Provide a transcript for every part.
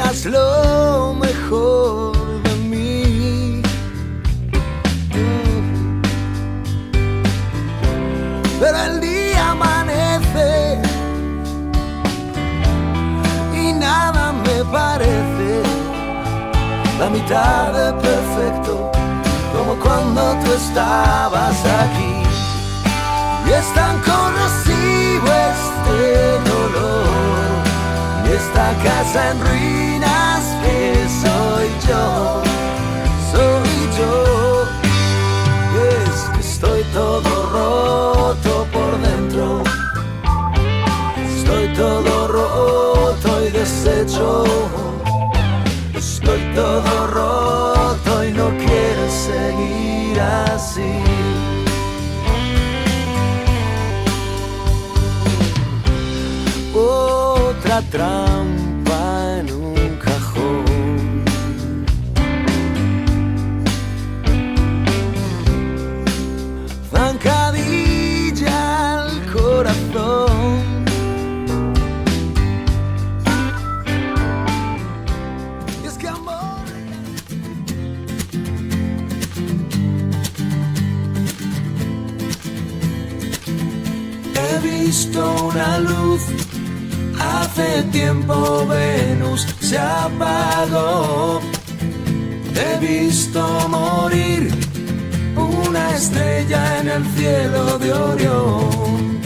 das lo mejor de mí. Pero el día amanece y nada me parece la mitad de perfecto, como cuando tú estabas aquí. Y es tan corrosivo este dolor, y esta casa en ruinas que soy yo, soy yo. Y es que estoy todo roto por dentro, estoy todo roto y deshecho, estoy todo roto y no quiero seguir así. Otra trampa en un cajón, zancadilla al corazón. Y es que amor, he visto una luz. Hace tiempo Venus se apagó. He visto morir una estrella en el cielo de Orión.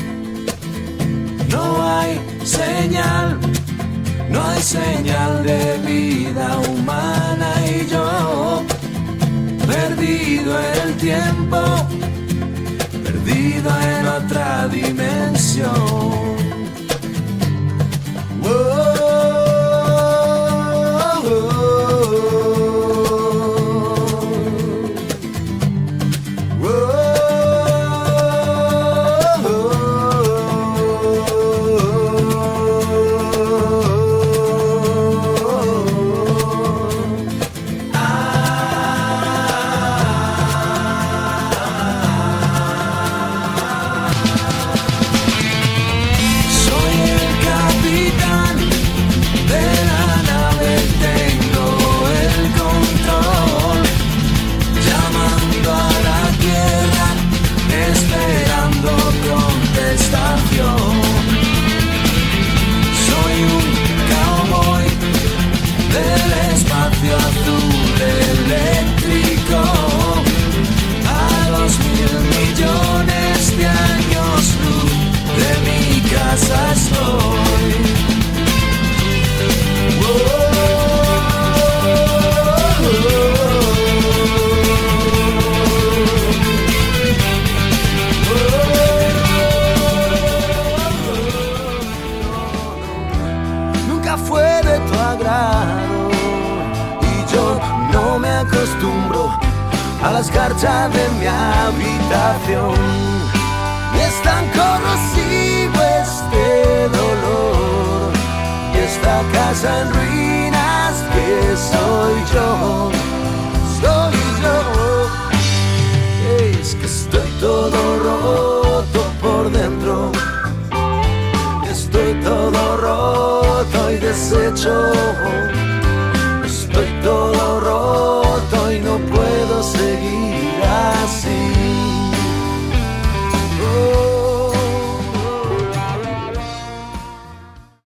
No hay señal, no hay señal de vida humana y yo, perdido en el tiempo, perdido en otra dimensión. Fue de tu agrado y yo no me acostumbro a la escarcha de mi habitación. Y es tan corrosivo este dolor y esta casa en ruinas que soy yo, soy yo. Es que estoy todo roto por dentro, estoy todo roto y deshecho.